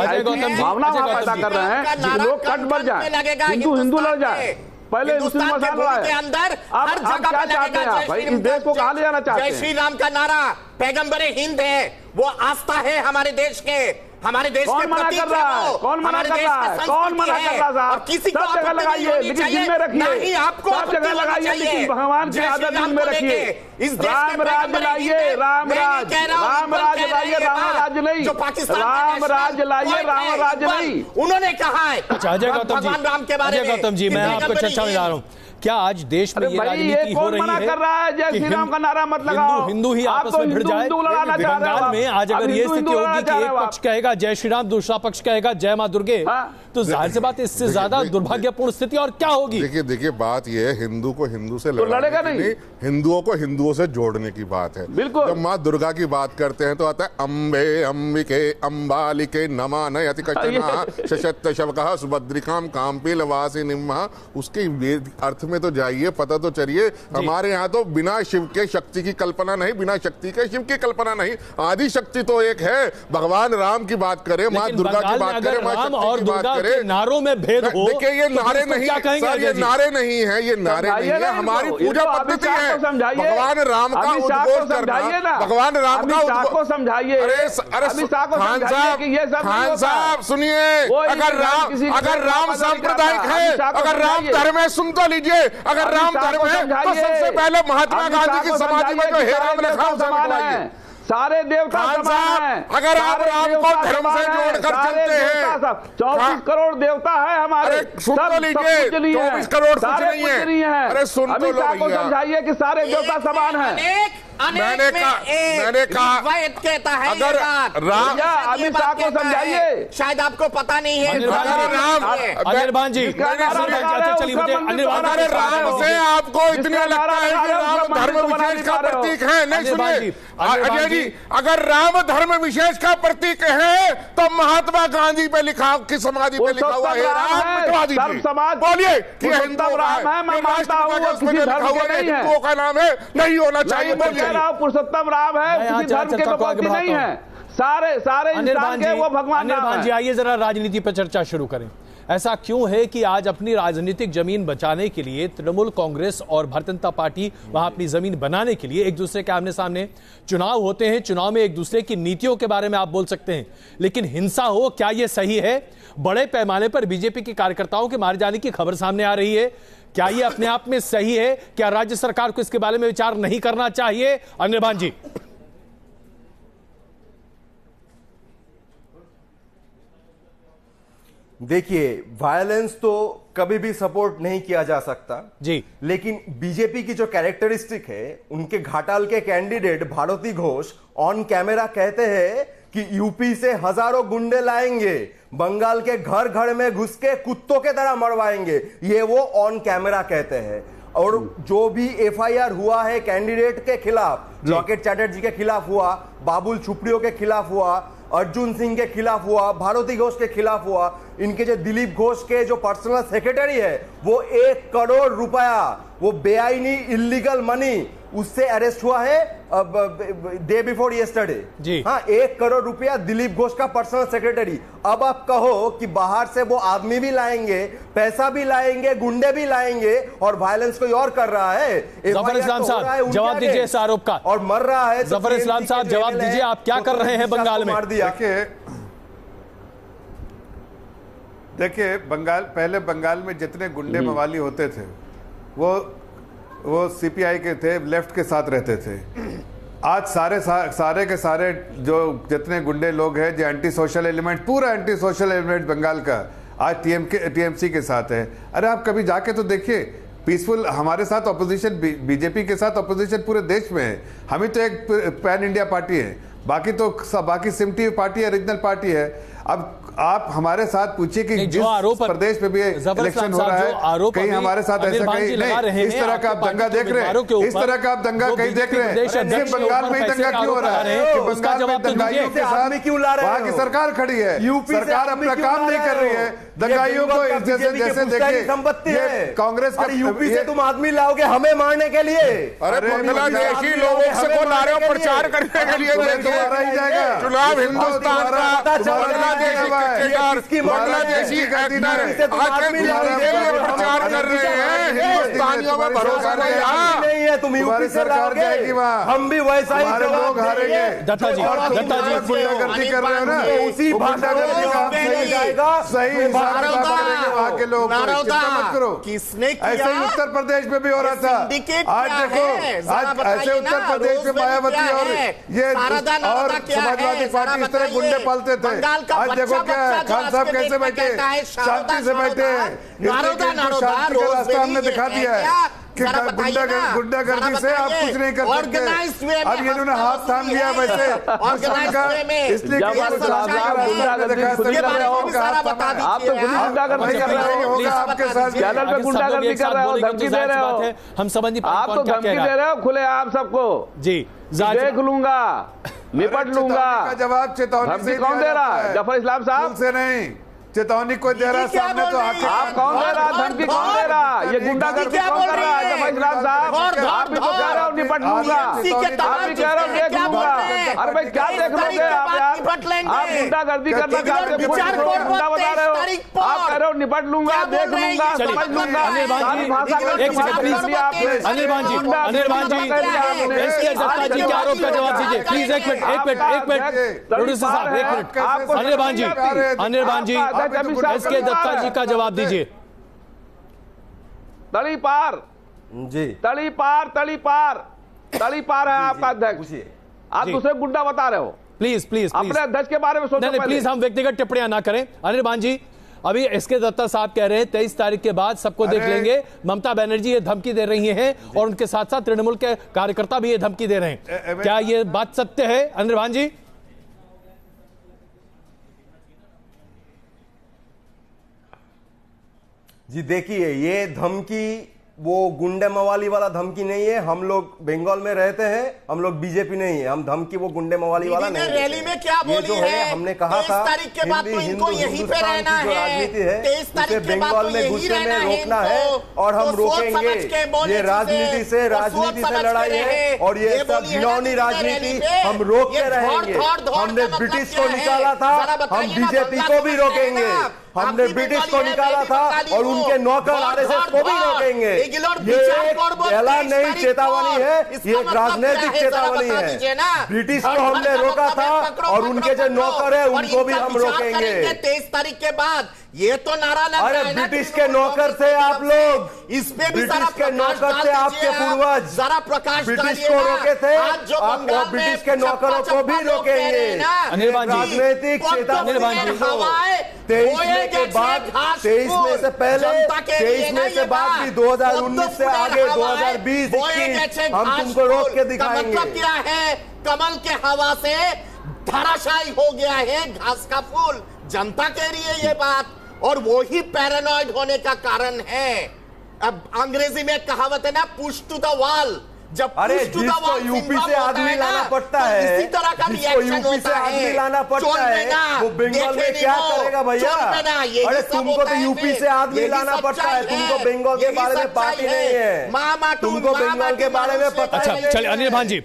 भावना पैदा कर रहे हैं कि लोग कट बढ़ जाए, हिंदू लड़ जाए। पहले मुस्लिम के अंदर हर जगह क्या चाहते हैं भाई? इस देश को कहां ले जाना चाहते हैं? जय श्री राम का नारा पैगंबरे हिंद है, वो आस्था है हमारे देश के, हमारे देश कौन मना कर रहा है? कौन मना कर रहा है? कौन मना कर रहा है? किसी को सब जगह लगाइए, लेकिन दिल में रखिए। आपको सब जगह लगाइए, लेकिन भगवान की आदत दिल में रखिए। राम राज लाइए, राम राज लाइए, राम राज नहीं, राम राज लाइए, राम राज नहीं। उन्होंने कहा है अजय गौतम जी, मैं आपको चर्चा में ला रहा हूँ। क्या आज देश में ये राजनीति हो रही है कर रहा है जय श्री राम का नारा मत लगाओ, हिंदू ही आपस में भिड़ जाए? बंगाल में आज अगर ये स्थिति होगी कि एक पक्ष कहेगा जय श्री राम, दूसरा पक्ष कहेगा जय मां दुर्गे, तो जाहिर सी बात इससे ज्यादा दुर्भाग्यपूर्ण स्थिति और क्या होगी? देखिए बात ये है, हिंदू को हिंदू से लड़ेगा नहीं, हिंदुओं को हिंदुओं से जोड़ने की बात है। बिल्कुल। जब माँ दुर्गा की बात करते हैं तो आता है अम्बे अंबिके अंबालिके नमानयति कचना शशत शवकः सुभद्रिकाम काम्पील वासिनीम्हा। उसके अर्थ में तो जाइए, पता तो चलिए। हमारे यहाँ तो बिना शिव के शक्ति की कल्पना नहीं, बिना शक्ति के शिव की कल्पना नहीं। आदि शक्ति तो एक है। भगवान राम की बात करें, माँ दुर्गा की बात करें, माँ शक्ति की बात करें, नारों में भेद हो। देखिए ये नारे नहीं सर, ये नारे नहीं है, ये नारे नहीं है, हमारी पूजा पद्धति है। भगवान राम का उद्घोष करना, भगवान राम का समझाइए। अरे खान साहब सुनिए, अगर राम सांप्रदायिक है, अगर राम धर्म है, सुन तो लीजिए, अगर राम धर्म है तो सबसे पहले महात्मा गांधी की समाधि में जो हे राम लिखा उसे मिटवाइए। सारे देवता समान हैं। अगर आप राम को धर्म से जोड़कर चलते हैं, 24 करोड़ देवता है हमारे। सुन तो लीजिए, 24 करोड़ कुछ नहीं है। अरे सुन तो लो भैया, समझाइए कि सारे देवता समान हैं। मैंने कहा कहता है अगर राम, अमित शाह को समझाइए, शायद आपको पता नहीं है। अनिर्बान जी, अरे राम से आपको इतना लगता है कि राम धर्म विशेष का प्रतीक है? नहीं सुनिए अजय जी, अगर राम धर्म विशेष का प्रतीक है तो महात्मा गांधी पे लिखा की समाधि पे लिखा हुआ है राम मिटवा दीजिए। बोलिए कि हिंदू राम है, मैं मानता हूँ हिंदुओं का नाम है, नहीं होना चाहिए। बोलिए पुरुषोत्तम राम है, किसी धर्म के तो बाकी नहीं है, सारे इंसान के वो भगवान राम जी। आइए जरा राजनीति पर चर्चा शुरू करें। ऐसा क्यों है कि आज अपनी राजनीतिक जमीन बचाने के लिए तृणमूल कांग्रेस और भारतीय जनता पार्टी वहां अपनी जमीन बनाने के लिए एक दूसरे के आमने सामने चुनाव होते हैं, चुनाव में एक दूसरे की नीतियों के बारे में आप बोल सकते हैं, लेकिन हिंसा हो, क्या यह सही है? बड़े पैमाने पर बीजेपी के कार्यकर्ताओं के मारे जाने की खबर सामने आ रही है, क्या यह अपने आप में सही है? क्या राज्य सरकार को इसके बारे में विचार नहीं करना चाहिए? अनिर्बान जी। देखिए, वायलेंस तो कभी भी सपोर्ट नहीं किया जा सकता जी, लेकिन बीजेपी की जो कैरेक्टरिस्टिक है, उनके घाटाल के candidate Bharati Ghosh on camera कहते हैं कि यूपी से हजारों गुंडे लाएंगे, बंगाल के घर घर में घुस के कुत्तों के तरह मरवाएंगे, ये वो ऑन कैमरा कहते हैं। और जो भी एफआईआर हुआ है कैंडिडेट के खिलाफ, लॉकेट चैटर्जी के खिलाफ हुआ, बाबुल सुप्रियो के खिलाफ हुआ, अर्जुन सिंह के खिलाफ हुआ, भारती घोष के खिलाफ हुआ, इनके जो दिलीप घोष के जो पर्सनल सेक्रेटरी है वो 1 करोड़ रुपया, वो बेआईनी इलीगल मनी, उससे अरेस्ट हुआ है डे बिफोर यस्टरडे। हाँ, 1 करोड़ रुपया दिलीप घोष का पर्सनल सेक्रेटरी। अब आप कहो कि बाहर से वो आदमी भी लाएंगे, पैसा भी लाएंगे, गुंडे भी लाएंगे और वायलेंस कोई और कर रहा है। जफर इस्लाम साहब जवाब दीजिए इस आरोप का। और मर रहा है जफर इस्लाम साहब जवाब दीजिए, आप क्या कर रहे हैं बंगाल में? देखिए पहले बंगाल में जितने गुंडे मवाली होते थे वो सीपीआई के थे, लेफ्ट के साथ रहते थे। आज सारे के सारे जो जितने गुंडे लोग हैं, जो एंटी सोशल एलिमेंट, पूरा एंटी सोशल एलिमेंट बंगाल का आज टीएमसी के साथ है। अरे आप कभी जाके तो देखिए, पीसफुल हमारे साथ ऑपोजिशन, बीजेपी के साथ ऑपोजिशन पूरे देश में है। हम ही तो एक पैन इंडिया पार्टी है, बाकी सिमटी पार्टी है, रीजनल पार्टी है। अब आप हमारे साथ पूछिए कि जिस प्रदेश में भी इलेक्शन हो रहा है, कहीं हमारे साथ ऐसा कहीं नहीं, इस तरह का आप दंगा देख रहे हैं, इस तरह का आप दंगा कहीं देख रहे हैं? सिर्फ बंगाल में ही दंगा क्यों हो रहा है कि बंगाल में दंगाइयों के साथ क्यों ला रहे हैं? वहाँ की सरकार खड़ी है, सरकार अपना काम नहीं कर रही है। दंगाइयों को जैसे देखिए, कांग्रेस का यूपी से तुम आदमी लाओगे हमें मारने के लिए। अरे बांग्लादेशी लोगों से को ला रहे हो प्रचार करने के लिए। चुनाव हिंदुस्तान बांग्लादेशी प्रचार कर रहे हैं, हिंदुस्तानियों में भरोसा नहीं है। तुम यूपी से लाओगे, हम भी वैसा ही लोग हारेंगे। दत्ता जी गुंडागर्दी कर रहे हो ना, उसी गुंडागर्दी का सही जाएगा, सही वहाँ के लोग मत करो। किसने ऐसे ही उत्तर प्रदेश में भी हो रहा था। आज देखो, आज ऐसे उत्तर प्रदेश में मायावती और ये और समाजवादी पार्टी इस तरह गुंडे पालते थे। आज देखो क्या है, खान साहब कैसे बैठे, शांति से बैठे हैं। शांति का रास्ता हमने दिखा दिया है कि गुंडागर्दी से आप कुछ नहीं कर सकते। अब ये इन्होंने हाथ थाम लिया वैसे, इसलिए आपके साथ धमकी दे रहे हो, हम समझ नहीं आप तो धमकी दे रहे हो खुले आप सबको जी, देख लूंगा, निपट लूंगा। जवाब चेतावनी से कौन दे रहा है? जफर इस्लाम साहब से नहीं, चेतावनी कोई दे रहा है सामने तो आप कौन दे रहा? धमकी कौन दे रहा? ये गुंडागर्दी कौन कर रहा है? जफर इस्लाम साहब आप भी तो कह रहे हो निपट लूंगा, आप भी कह रहे हो देख लूंगा। अरे भाई क्या देख लोगे आप यार? आप गुंडागर्दी करना चाहते हो, गुंडा बता रहे हो, आप कह रहे हो निपट लूंगा, देख लूंगा, समझ लूंगा। अनिल एसके दत्ता जी के आरोप का जवाब दीजिए प्लीज। एक मिनट प्रोड्यूसर साहब, एक मिनट। अनिल जी एसके दत्ता जी का जवाब दीजिए। तली पार जी, तली पार है आपका अध्यक्ष, आप दूसरे गुंडा बता रहे हो। प्लीज अपने अध्यक्ष के बारे में सोचो। नहीं प्लीज, हम व्यक्तिगत टिप्पणियां ना करें। अनिर्बान जी, अभी एसके दत्ता साहब कह रहे हैं 23 तारीख के बाद सबको देख लेंगे। ममता बनर्जी ये धमकी दे रही हैं और उनके साथ साथ तृणमूल के कार्यकर्ता भी ये धमकी दे रहे हैं, क्या ये बात सत्य है अनिर्बान जी? जी देखिए, ये धमकी वो गुंडे मवाली वाला धमकी नहीं है। हम लोग बंगाल में रहते हैं, हम लोग बीजेपी नहीं है, हम धमकी वो गुंडे मवाली वाला नहीं है। रैली में क्या बोली है? हमने कहा था 23 तारीख के बाद तो इनको यहीं पे रहना है, राजनीति है 23 तारीख के बाद बंगाल में घुसने में रोकना है और हम रोकेंगे। ये राजनीति से लड़ाई है और ये सब घिनौनी राजनीति हम रोकते रहेंगे। हमने ब्रिटिश को निकाला था, हम बीजेपी को भी रोकेंगे। हमने ब्रिटिश को निकाला था और उनके नौकर आरएसएस को भी रोकेंगे। ये पहला नई चेतावनी है, ये राजनीतिक चेतावनी है। ब्रिटिश को हमने रोका था और उनके जो नौकर है उनको भी हम रोकेंगे 23 तारीख के बाद। ये तो नारा लग रहा है ना, ब्रिटिश के नौकर थे आप लोग, इस पे भी ब्रिटिश के नौकर थे आपके पूर्वज, जरा प्रकाश ब्रिटिश को रोके थे, आप ब्रिटिश के नौकरों को भी रोकेंगे। राजनीतिक चेतावनी 23 में के बाद, 23 में से पहले, 23 में से बाद भी 2019 से आगे 2020-21 हम तुमको रोक के दिखाएंगे। मतलब क्या है? कमल के हवा से धराशायी हो गया है घास का फूल। जनता कह रही है ये बात और वो ही पैरानॉइड होने का कारण है। अब अंग्रेजी में कहावत है ना, पुश टू द वॉल। जब जिसको यूपी से आदमी लाना पड़ता है, इसी तरह का रिएक्शन यूपी से आदमी लाना पड़ता है, वो बंगाल में क्या करेगा भैया? अरे तुमको तो यूपी से आदमी लाना पड़ता है, तुमको बंगाल के बारे में पार्टी नहीं है, तुमको बंगाल के बारे में पता है। अच्छा चलिए अनिर्बान जी,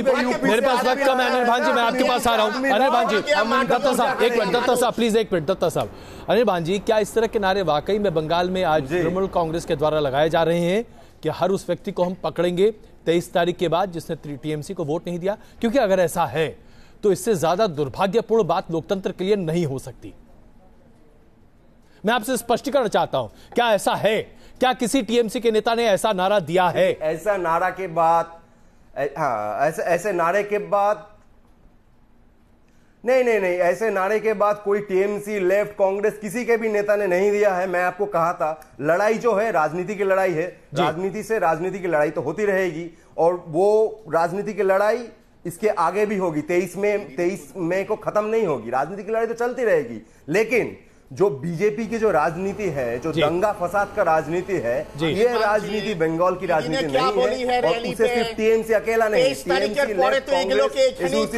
मेरे पास वक्त कम है। अनिर्बान जी मैं आपके पास आ रहा हूँ। अनिर्बान जी, दत्ता साहब एक मिनट, दत्ता साहब प्लीज एक मिनट। दत्ता साहब, अनिर्बान जी, क्या इस तरह के नारे वाकई में बंगाल में आज तृणमूल कांग्रेस के द्वारा लगाए जा रहे हैं कि हर उस व्यक्ति को हम पकड़ेंगे 23 तारीख के बाद जिसने टीएमसी को वोट नहीं दिया? क्योंकि अगर ऐसा है तो इससे ज्यादा दुर्भाग्यपूर्ण बात लोकतंत्र के लिए नहीं हो सकती। मैं आपसे स्पष्टीकरण चाहता हूं, क्या ऐसा है? क्या किसी टीएमसी के नेता ने ऐसा नारा दिया है? ऐसा नारा के बाद, हाँ ऐसे नारे के बाद नहीं, ऐसे नारे के बाद कोई टीएमसी, लेफ्ट, कांग्रेस किसी के भी नेता ने नहीं दिया है। मैं आपको कहा था, लड़ाई जो है राजनीति की लड़ाई है, राजनीति से राजनीति की लड़ाई तो होती रहेगी और वो राजनीति की लड़ाई इसके आगे भी होगी। 23 मई को खत्म नहीं होगी, राजनीति की लड़ाई तो चलती रहेगी। लेकिन जो बीजेपी की जो राजनीति है, जो दंगा फसाद का राजनीति है, ये राजनीति बंगाल की राजनीति नहीं है और उसे सिर्फ टीएमसी अकेला नहीं,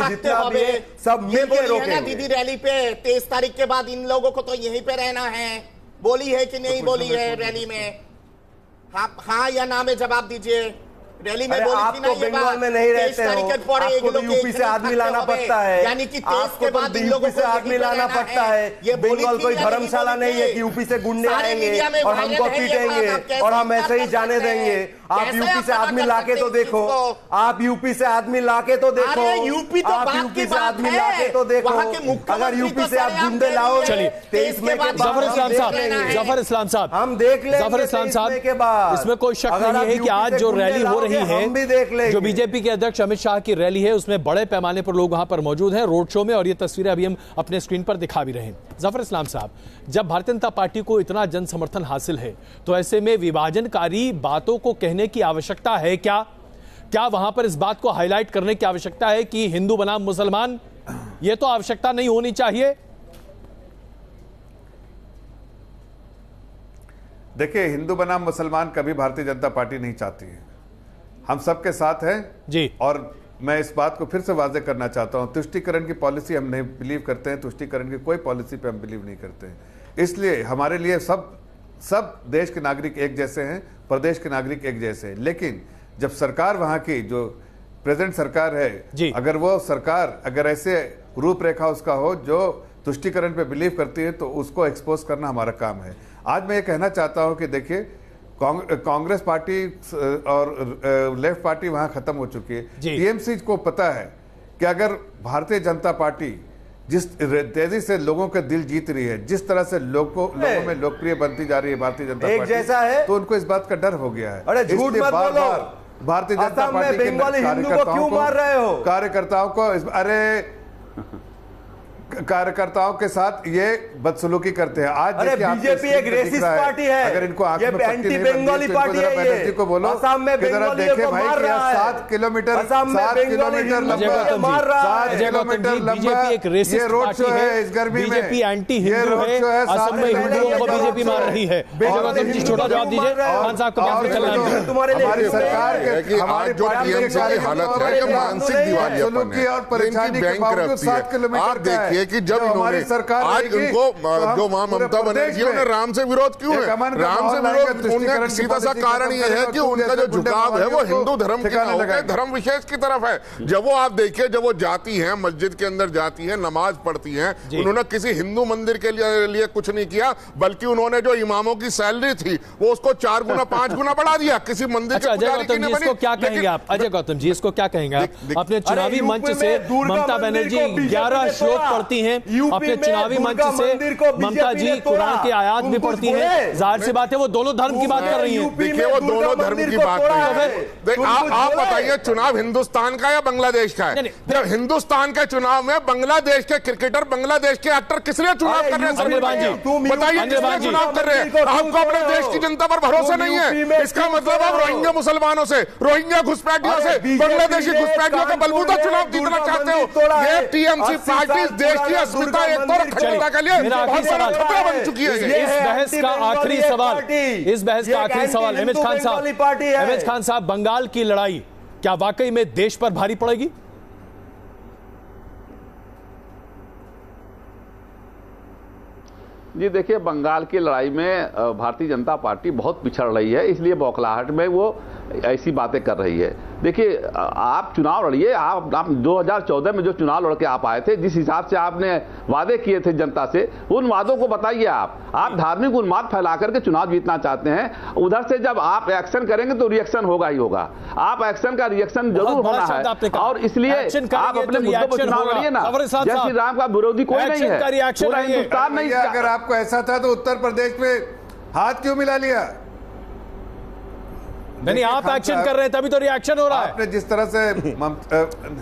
जितना भी है सब मिलकर रोकेंगे। दीदी रैली पे 23 तारीख के बाद इन लोगों को तो यहीं पे रहना है, बोली है कि नहीं बोली है रैली में? हाँ या ना में जवाब दीजिए। रैली में बोली थी ना ये बात, में नहीं रहते हो, आपको तो यूपी से आदमी लाना पड़ता है, यानी कि आपको तो यूपी से आदमी लाना पड़ता है। ये बंगाल कोई धर्मशाला नहीं है कि यूपी से गुंडे आएंगे और हमको पीटेंगे और हम ऐसे ही जाने देंगे। आप यूपी से आदमी लाके तो देखो, आप यूपी से आदमी लाके तो देखो, यूपी तो आप यूपी से आदमी लाके तो देखो। अगर यूपी से आप गुंडे लाओ, चलिए 23 में के बाद जफर इस्लाम साहब हम देख लेंगे। जफर इस्लाम साहब के बाद इसमें कोई शक नहीं है कि आज जो रैली हो रही है। जो बीजेपी के अध्यक्ष अमित शाह की रैली है उसमें बड़े पैमाने पर लोग वहां पर मौजूद हैं रोड शो में, और ये तस्वीरें अभी हम अपने स्क्रीन पर दिखा भी रहे हैं। जफर इस्लाम साहब, जब भारतीय जनता पार्टी को इतना जन समर्थन हासिल है तो ऐसे में विभाजनकारी बातों को कहने की आवश्यकता है क्या? क्या वहां पर इस बात को हाईलाइट करने की आवश्यकता है कि हिंदू बनाम मुसलमान? यह तो आवश्यकता नहीं होनी चाहिए। देखिए, हिंदू बनाम मुसलमान कभी भारतीय जनता पार्टी नहीं चाहती है। हम सबके साथ हैं जी। और मैं इस बात को फिर से वाजे करना चाहता हूं, तुष्टीकरण की पॉलिसी हम नहीं बिलीव करते हैं, तुष्टीकरण की कोई पॉलिसी पे हम बिलीव नहीं करते हैं। इसलिए हमारे लिए सब देश के नागरिक एक जैसे हैं, प्रदेश के नागरिक एक जैसे हैं। लेकिन जब सरकार वहां की जो प्रेजेंट सरकार है, अगर वो सरकार अगर ऐसे रूपरेखा उसका हो जो तुष्टीकरण पे बिलीव करती है तो उसको एक्सपोज करना हमारा काम है। आज मैं ये कहना चाहता हूं कि देखिए, कांग्रेस पार्टी और लेफ्ट पार्टी वहां खत्म हो चुकी है। टीएमसी को पता है कि अगर भारतीय जनता पार्टी जिस तेजी से लोगों के दिल जीत रही है, जिस तरह से लोगों में लोकप्रिय बनती जा रही है भारतीय जनता पार्टी जैसा है, तो उनको इस बात का डर हो गया है। अरे झूठ मत बोलो, भारतीय जनता पार्टी के कार्यकर्ताओं को कार्यकर्ताओं के साथ ये बदसलूकी करते हैं। आज बीजेपी एक रेसिस्ट पार्टी है, अगर इनको ये एंटी बंगाली पार्टी है। ये को बोलो असम में बंगालियों को मार रहा है। 7 किलोमीटर लंबा ये रोड शो है इस गर्मी में। बीजेपी एंटी हिंदू है, असम में हिंदुओं को बीजेपी मार रही है। छोटा जवाब दीजिए खान साहब को। हमारी सरकार के हमारी हालत है कि मानसिक दिवालियापन है और परेशानी के बावजूद 7 किलोमीटर कि जब इन्होंने आज उनको जो मां ममता बनर्जी ने राम से विरोध क्यों है? राम से विरोध उनका सीधा सा कारण यह है कि उनका जो झुकाव है वो हिंदू धर्म की होकर धर्म विशेष की तरफ है। जब वो आप देखिए, जब वो जाती हैं मस्जिद के अंदर जाती हैं, नमाज पढ़ती हैं, उन्होंने किसी हिंदू मंदिर के लिए कुछ नहीं किया, बल्कि उन्होंने जो इमामों की सैलरी थी वो उसको 4 गुना 5 गुना बढ़ा दिया। किसी मंदिर के अजय गौतम जी इसको क्या कहेंगे आप? अजय गौतम जी इसको क्या कहेंगे आप? अपने चुनावी मंच से ममता बनर्जी 11 श्लोक हैं, अपने चुनावी मंच से ममता जी कुरान की आयत भी पढ़ती हैं। जाहिर सी बात है वो दोनों धर्म की बात कर रही हैं। देखिए, वो दोनों धर्म की बात नहीं है। आप बताइए, चुनाव हिंदुस्तान का या बांग्लादेश का है? जब हिंदुस्तान के चुनाव में बांग्लादेश के क्रिकेटर, बांग्लादेश के एक्टर किस लिए चुनाव कर रहे हैं? बताइए, किसने चुनाव कर रहे हैं? आपको अपने देश की जनता पर भरोसा नहीं है? इसका मतलब आप रोहिंग्या मुसलमानों से, रोहिंग्या घुसपैठियों से, बांग्लादेशी घुसपैठियों का बलबूता चुनाव जीतना चाहते हो? ये टीएमसी पार्टी देश की अस्मिता एक तो खतरा के लिए बहुत बड़ा खतरा बन चुकी है। इस बहस का आखिरी सवाल अहमद खान साहब, अहमद खान साहब, बंगाल की लड़ाई क्या वाकई में देश पर भारी पड़ेगी? जी देखिए, बंगाल की लड़ाई में भारतीय जनता पार्टी बहुत पिछड़ रही है, इसलिए बौखलाहट में वो ऐसी बातें कर रही है। देखिए, आप चुनाव लड़िए। आप 2014 में जो चुनाव लड़ के आप आए थे, जिस हिसाब से आपने वादे किए थे जनता से, उन वादों को बताइए। आप धार्मिक उन्माद फैला करके चुनाव जीतना चाहते हैं। उधर से जब आप एक्शन करेंगे तो रिएक्शन होगा ही होगा। आप एक्शन का रिएक्शन जरूर होना है, और इसलिए आप अपने मुद्दों पर चुनाव लड़िए ना। जय श्री राम का विरोधी कोई नहीं है, पूरा हिंदुस्तान नहीं। अगर आपको ऐसा था तो उत्तर प्रदेश में हाथ क्यों मिला लिया? नहीं, आप एक्शन कर रहे हैं तभी तो रिएक्शन हो रहा है। आपने जिस तरह से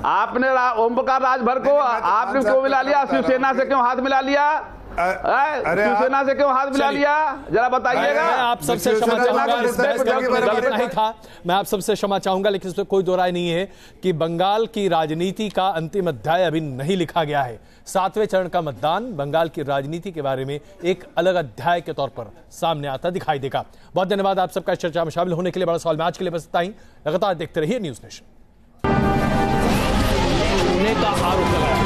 आपने ओम प्रकाश राजभर को आपने क्यों मिला लिया? शिवसेना से क्यों हाथ मिला लिया? शिवसेना से क्यों हाथ मिला लिया? जरा बताइएगा। मैं आप सबसे क्षमा चाहूंगा, इस बहस का गलत नहीं था। मैं आप सबसे क्षमा चाहूंगा, लेकिन इसमें कोई दो राय नहीं है कि बंगाल की राजनीति का अंतिम अध्याय अभी नहीं लिखा गया है। 7वें चरण का मतदान बंगाल की राजनीति के बारे में एक अलग अध्याय के तौर पर सामने आता दिखाई देगा। बहुत धन्यवाद आप सबका चर्चा में शामिल होने के लिए। बड़ा सवाल में आज के लिए बस इतना ही। लगातार देखते रहिए न्यूज़ नेशन। का आरोप लगाया